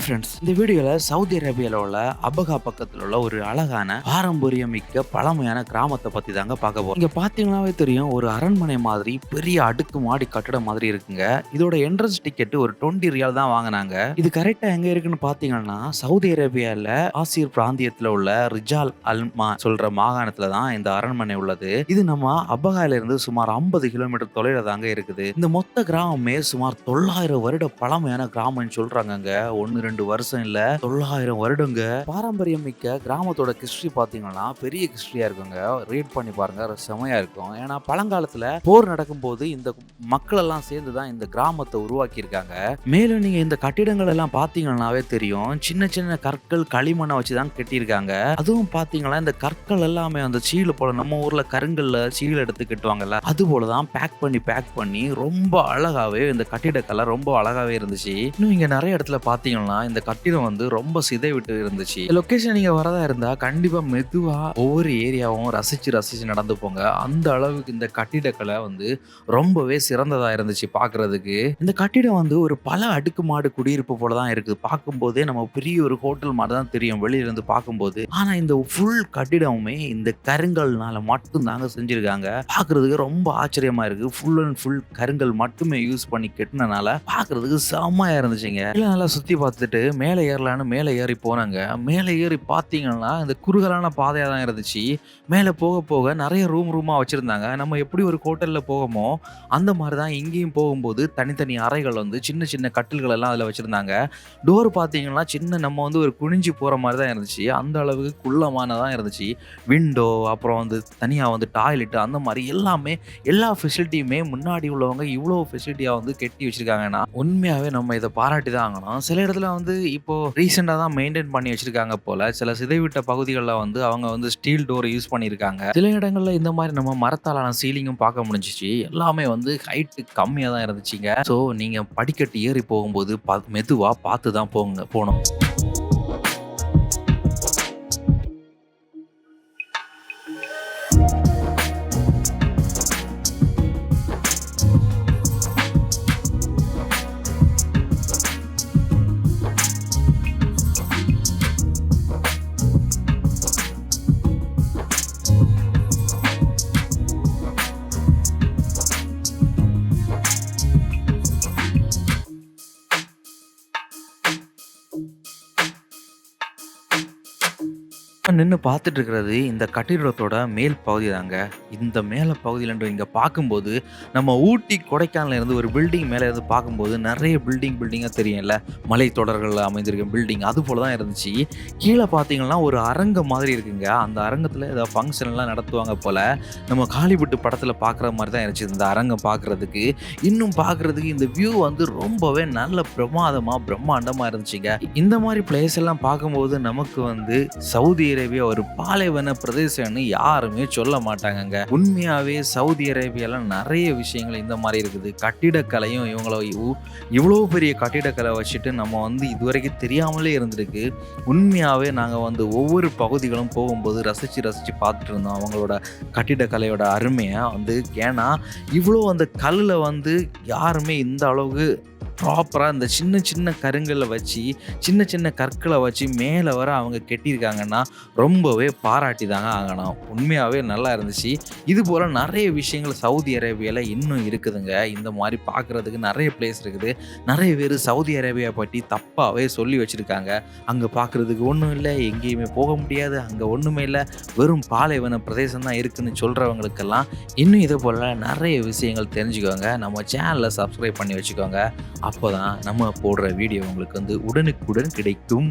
Friends, இந்த வீடியோல Saudi அரேபியால உள்ள அபகா பக்கத்துல உள்ள ஒரு அழகான பாரம்பரியமிக்க பழமையான கிராமத்தை பத்தி தாங்க பார்க்க போறோம். இங்க பாத்தீங்கன்னாவே தெரியும், ஒரு அரண்மனை மாதிரி பெரிய அடுக்கு மாடி கட்டடம் மாதிரி இருக்குங்க. இதோட என்ட்ரன்ஸ் டிக்கெட் ஒரு 20 ரியால் தான் வாங்கினாங்க. இது கரெக்டா எங்க இருக்குன்னு பாத்தீங்கன்னா, சவுதி அரேபியால ஆசிர் பிராந்தியத்துல உள்ள ரிஜால் அல்மா சொல்ற மாகாணத்துல தான் இந்த அரண்மனை உள்ளது. இது நம்ம அபகால இருந்து சுமார் 50 கிலோமீட்டர் தொலைல தாங்க இருக்குது. இந்த மொத்த கிராமமே சுமார் 900 வருட பழமையான கிராமம்னு சொல்றாங்கங்க. 1-2 வருஷம் இல்ல, 900 வருடங்க. பாரம்பரியம் மிக்க கிராமத்தோட ஹிஸ்டரி பாத்தீங்கன்னா பெரிய ஹிஸ்டரியா இருக்குங்க. ரீட் பண்ணி பாருங்க, செமையா இருக்கும். ஏன்னா பழங்காலத்துல போர் நடக்கும்போது இந்த மக்கள் எல்லாம் சேர்ந்துதான் இந்த கிராமத்தை உருவாக்கி இருக்காங்க. மேலும் நீங்க இந்த கட்டிடங்கள் எல்லாம் பாத்தீங்கன்னாவே தெரியும், சின்ன சின்ன கற்கள் களிமண்ணை வச்சுதான் கட்டியிருக்காங்க. அதுவும் பாத்தீங்கன்னா இந்த கற்கள் எல்லாமே அந்த சீல போல, நம்ம ஊர்ல கருங்கல்ல சீல் எடுத்து கட்டுவாங்கல்ல, அது போலதான் பேக் பண்ணி ரொம்ப அழகாவே இந்த கட்டிடக்கலை ரொம்ப அழகாவே இருந்துச்சு. இன்னும் இங்க நிறைய இடத்துல பாத்தீங்கன்னா இந்த கட்டிடம் வந்து ரொம்ப சிதைவிட்டு இருந்துச்சு. லொகேஷன் நீங்க வரதா இருந்தா கண்டிப்பா மெதுவா ஒவ்வொரு ஏரியாவும் ரசிச்சு நடந்து போங்க. அந்த அளவுக்கு இந்த கட்டிடக்கலை வந்து ரொம்பவே சிறந்ததா இருந்துச்சு பாக்குறதுக்கு. இந்த கட்டிடம் வந்து ஒரு பல அடுக்குமாடு குடியிருப்பு போலதான் இருக்கு. பார்க்கும்போதே நம்ம பெரிய ஒரு ஹோட்டல் மாதிரி தான் தெரியும் வெளியில இருந்து பார்க்கும்போது. ஆனா இந்த ஃபுல் கட்டிடமுமே இந்த கருங்கல்னால மட்டும் தாங்க செஞ்சிருக்காங்க. பாக்குறதுக்கு ரொம்ப ஆச்சரியமா இருக்கு. ஃபுல் அண்ட் ஃபுல் கருங்கல் மட்டுமே யூஸ் பண்ணி கட்டினனால பாக்குறதுக்கு செம்மையா இருந்துச்சுங்க. நல்லா சுத்தி பார்த்துட்டு மேலே மேலே ஏறி போனாங்க. மேலே ஏறி பார்த்தீங்கன்னா இந்த குறுகலான பாதையா தான் இருந்துச்சு. மேலே போக போக நிறைய ரூமா வச்சிருந்தாங்க. நம்ம எப்படி ஒரு ஹோட்டல்ல போகமோ அந்த மாதிரி தான் இங்கேயும் போகும்போது தனித்தனி அறைகள் வந்து சின்ன சின்ன கட்டில்கள் எல்லாம் அதில் வச்சிருந்தாங்க. டோர் பார்த்தீங்கன்னா சின்ன, நம்ம வந்து ஒரு குனிஞ்சு போற மாதிரி தான் இருந்துச்சு. அந்த அளவுக்கு குள்ளமானதான் இருந்துச்சு. விண்டோ, அப்புறம் வந்து தனியா வந்து டாய்லெட், அந்த மாதிரி எல்லாமே எல்லா ஃபெசிலிட்டியுமே முன்னாடி உள்ளவங்க இவ்வளோ ஃபெசிலிட்டியா வந்து கட்டி வச்சிருக்காங்கன்னா உண்மையாவே நம்ம இதை பாராட்டி தான் ஆகணும். சில இடத்துல வந்து இப்போ ரீசெண்டா தான் மெயின்டைன் பண்ணி வச்சிருக்காங்க போல. சில சிதைவிட்ட பகுதிகளில் வந்து அவங்க வந்து ஸ்டீல் டோர் யூஸ் பண்ணியிருக்காங்க. சில இடங்கள்ல இந்த மாதிரி நம்ம மரத்தாலான சீலிங்கும் பார்க்க முடிஞ்சிச்சு. எல்லாமே வந்து ஹைட் கம்மியா தான் இருந்துச்சுங்க. ஸோ நீங்க படிக்கட்டு ஏறி போகும்போது மெதுவா பார்த்து தான் போகணும். நின்று பார்த்துட்டு இருக்கிறது இந்த கட்டிடத்தோட மேல் பகுதி தாங்க. இந்த மேல பகுதியில் இங்கே பார்க்கும்போது நம்ம ஊட்டி கொடைக்கானல இருந்து ஒரு பில்டிங் மேலே இருந்து பார்க்கும்போது நிறைய பில்டிங்காக தெரியும்ல, மலை தொடர்களில் அமைந்திருக்க பில்டிங் அது போல தான் இருந்துச்சு. கீழே பார்த்தீங்கன்னா ஒரு அரங்கம் மாதிரி இருக்குங்க. அந்த அரங்கத்தில் ஏதாவது ஃபங்க்ஷன் எல்லாம் நடத்துவாங்க போல. நம்ம காலிவுட் படத்தில் பார்க்குற மாதிரி தான் இருந்துச்சு இந்த அரங்கம் பார்க்குறதுக்கு. இன்னும் பார்க்குறதுக்கு இந்த வியூ வந்து ரொம்பவே நல்ல பிரம்மாண்டமாக இருந்துச்சுங்க. இந்த மாதிரி பிளேஸ் எல்லாம் பார்க்கும்போது நமக்கு வந்து சவுதி அரேபியா ஒரு பாலைவன பிரதேசம்னு யாருமே சொல்ல மாட்டாங்க. உண்மையாவே சவுதி அரேபியால நிறைய விஷயங்கள் இந்த மாதிரி இருக்குது. கட்டிடக்கலையும் இவ்வளவு பெரிய கட்டிடக்கலை வச்சுட்டு நம்ம வந்து இதுவரைக்கும் தெரியாமலே இருந்திருக்கு. உண்மையாவே நாங்க வந்து ஒவ்வொரு பகுதிகளும் போகும்போது ரசிச்சு பார்த்துட்டு இருந்தோம் அவங்களோட கட்டிடக்கலையோட அருமையை வந்து. ஏன்னா இவ்வளோ அந்த கல்லுல வந்து யாருமே இந்த அளவுக்கு ப்ராப்பராக இந்த சின்ன கருங்கல்லை வச்சு சின்ன கற்களை வச்சு மேலே வர அவங்க கட்டியிருக்காங்கன்னா ரொம்பவே பாராட்டி தாங்க ஆகணும். உண்மையாகவே நல்லா இருந்துச்சு. இது போல் நிறைய விஷயங்கள் சவுதி அரேபியாவில் இன்னும் இருக்குதுங்க. இந்த மாதிரி பார்க்குறதுக்கு நிறைய பிளேஸ் இருக்குது. நிறைய பேர் சவுதி அரேபியா பற்றி தப்பாகவே சொல்லி வச்சுருக்காங்க. அங்கே பார்க்குறதுக்கு ஒன்றும் இல்லை, எங்கேயுமே போக முடியாது, அங்கே ஒன்றுமே இல்லை, வெறும் பாலைவன பிரதேசம் தான் இருக்குதுன்னு சொல்கிறவங்களுக்கெல்லாம் இன்னும் இது போல் நிறைய விஷயங்கள் தெரிஞ்சுக்கோங்க. நம்ம சேனலை சப்ஸ்கிரைப் பண்ணி வச்சுக்கோங்க. அப்போதான் நம்ம போடுற வீடியோ உங்களுக்கு வந்து உடனுக்குடன் கிடைக்கும்.